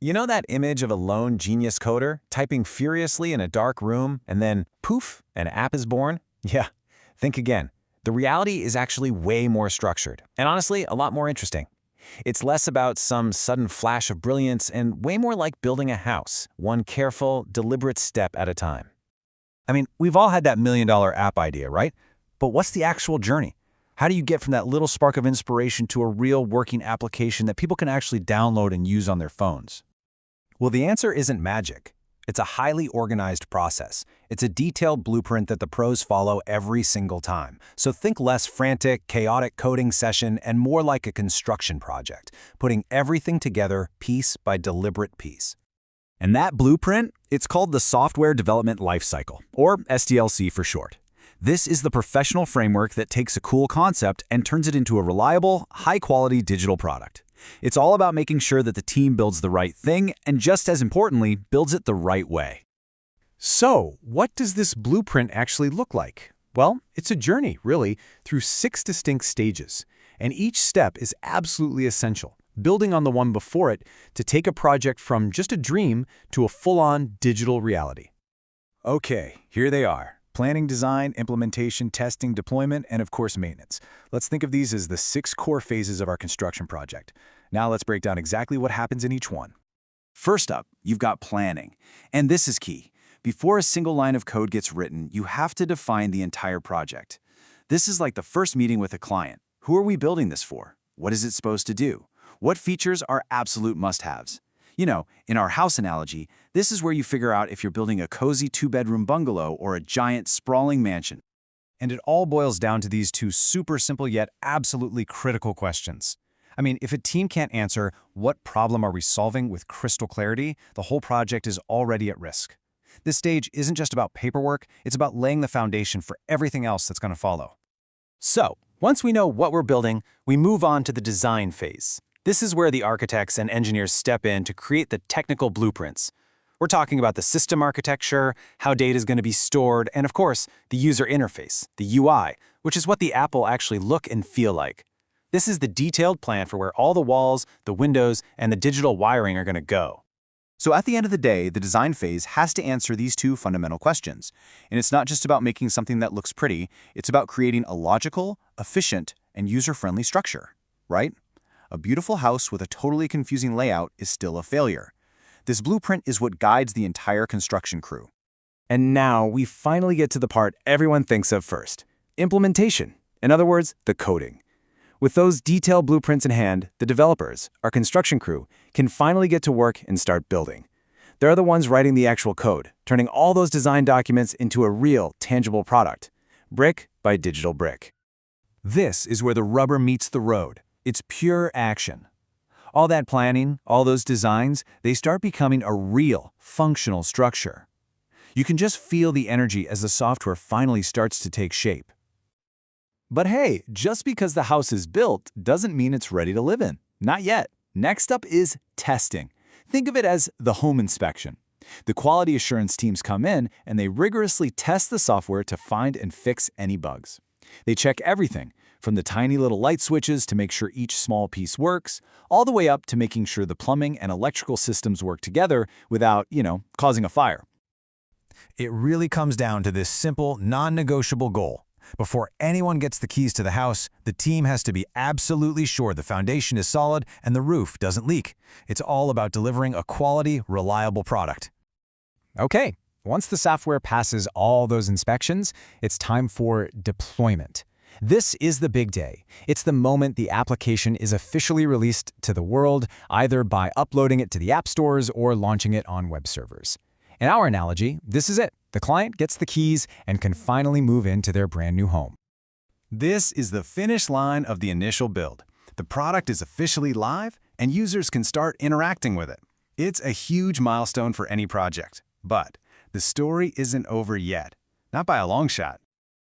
You know that image of a lone genius coder typing furiously in a dark room and then, poof, an app is born? Yeah, think again. The reality is actually way more structured, and honestly, a lot more interesting. It's less about some sudden flash of brilliance and way more like building a house, one careful, deliberate step at a time. I mean, we've all had that million-dollar app idea, right? But what's the actual journey? How do you get from that little spark of inspiration to a real working application that people can actually download and use on their phones? Well, the answer isn't magic. It's a highly organized process. It's a detailed blueprint that the pros follow every single time. So think less frantic, chaotic coding session and more like a construction project, putting everything together piece by deliberate piece. And that blueprint, it's called the Software Development Lifecycle, or SDLC for short. This is the professional framework that takes a cool concept and turns it into a reliable, high-quality digital product. It's all about making sure that the team builds the right thing and, just as importantly, builds it the right way. So, what does this blueprint actually look like? Well, it's a journey, really, through 6 distinct stages, and each step is absolutely essential, building on the one before it to take a project from just a dream to a full-on digital reality. Okay, here they are. Planning, design, implementation, testing, deployment, and of course maintenance. Let's think of these as the 6 core phases of our construction project. Now let's break down exactly what happens in each one. First up, you've got planning. And this is key. Before a single line of code gets written, you have to define the entire project. This is like the first meeting with a client. Who are we building this for? What is it supposed to do? What features are absolute must-haves? You know, in our house analogy, this is where you figure out if you're building a cozy 2-bedroom bungalow or a giant, sprawling mansion. And it all boils down to these 2 super simple yet absolutely critical questions. I mean, if a team can't answer, what problem are we solving with crystal clarity, the whole project is already at risk. This stage isn't just about paperwork, it's about laying the foundation for everything else that's going to follow. So, once we know what we're building, we move on to the design phase. This is where the architects and engineers step in to create the technical blueprints. We're talking about the system architecture, how data is going to be stored, and of course, the user interface, the UI, which is what the app will actually look and feel like. This is the detailed plan for where all the walls, the windows, and the digital wiring are going to go. So at the end of the day, the design phase has to answer these 2 fundamental questions. And it's not just about making something that looks pretty, it's about creating a logical, efficient, and user-friendly structure, right? A beautiful house with a totally confusing layout is still a failure. This blueprint is what guides the entire construction crew. And now we finally get to the part everyone thinks of first: implementation. In other words, the coding. With those detailed blueprints in hand, the developers, our construction crew, can finally get to work and start building. They're the ones writing the actual code, turning all those design documents into a real, tangible product, brick by digital brick. This is where the rubber meets the road. It's pure action. All that planning, all those designs, they start becoming a real, functional structure. You can just feel the energy as the software finally starts to take shape. But hey, just because the house is built doesn't mean it's ready to live in. Not yet. Next up is testing. Think of it as the home inspection. The quality assurance teams come in and they rigorously test the software to find and fix any bugs. They check everything, from the tiny little light switches to make sure each small piece works, all the way up to making sure the plumbing and electrical systems work together without, causing a fire. It really comes down to this simple, non-negotiable goal. Before anyone gets the keys to the house, the team has to be absolutely sure the foundation is solid and the roof doesn't leak. It's all about delivering a quality, reliable product. Okay, once the software passes all those inspections, it's time for deployment. This is the big day. It's the moment the application is officially released to the world, either by uploading it to the app stores or launching it on web servers. In our analogy, this is it. The client gets the keys and can finally move into their brand new home. This is the finish line of the initial build. The product is officially live, and users can start interacting with it. It's a huge milestone for any project. But the story isn't over yet. Not by a long shot.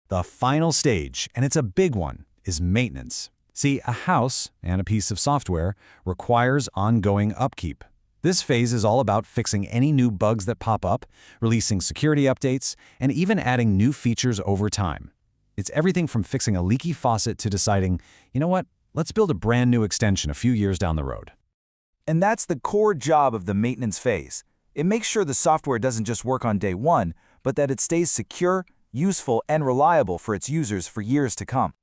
The final stage, and it's a big one, is maintenance. See, a house and a piece of software requires ongoing upkeep. This phase is all about fixing any new bugs that pop up, releasing security updates, and even adding new features over time. It's everything from fixing a leaky faucet to deciding, you know what, let's build a brand new extension a few years down the road. And that's the core job of the maintenance phase. It makes sure the software doesn't just work on day one, but that it stays secure, useful, and reliable for its users for years to come.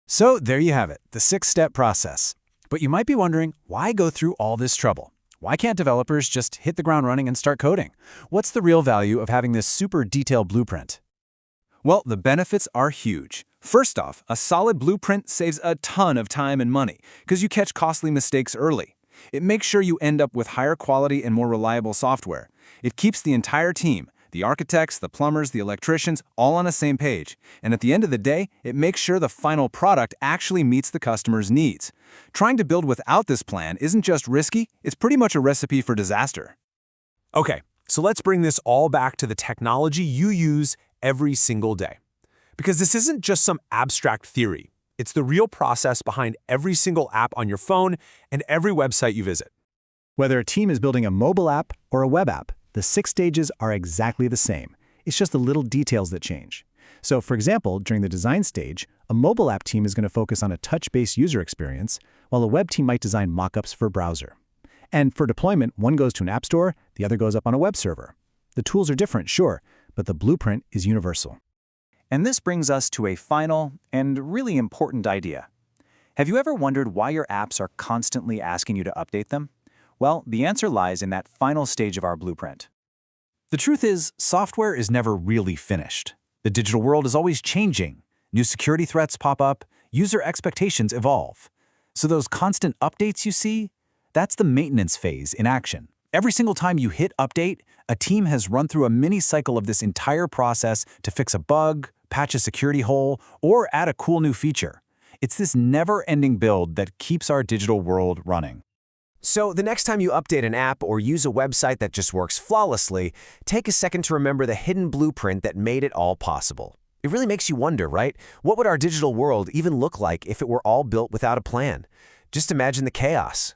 So there you have it, the 6-step process. But you might be wondering, why go through all this trouble? Why can't developers just hit the ground running and start coding? What's the real value of having this super detailed blueprint? Well, the benefits are huge. First off, a solid blueprint saves a ton of time and money because you catch costly mistakes early. It makes sure you end up with higher quality and more reliable software. It keeps the entire team, the architects, the plumbers, the electricians, all on the same page. And at the end of the day, it makes sure the final product actually meets the customer's needs. Trying to build without this plan isn't just risky, it's pretty much a recipe for disaster. Okay, so let's bring this all back to the technology you use every single day. Because this isn't just some abstract theory. It's the real process behind every single app on your phone and every website you visit. Whether a team is building a mobile app or a web app, the 6 stages are exactly the same. It's just the little details that change. So, for example, during the design stage, a mobile app team is going to focus on a touch-based user experience, while a web team might design mockups for a browser. And for deployment, one goes to an app store, the other goes up on a web server. The tools are different, sure, but the blueprint is universal. And this brings us to a final and really important idea. Have you ever wondered why your apps are constantly asking you to update them? Well, the answer lies in that final stage of our blueprint. The truth is, software is never really finished. The digital world is always changing. New security threats pop up, user expectations evolve. So those constant updates you see, that's the maintenance phase in action. Every single time you hit update, a team has run through a mini cycle of this entire process to fix a bug, patch a security hole, or add a cool new feature. It's this never-ending build that keeps our digital world running. So the next time you update an app or use a website that just works flawlessly, take a second to remember the hidden blueprint that made it all possible. It really makes you wonder, right? What would our digital world even look like if it were all built without a plan? Just imagine the chaos.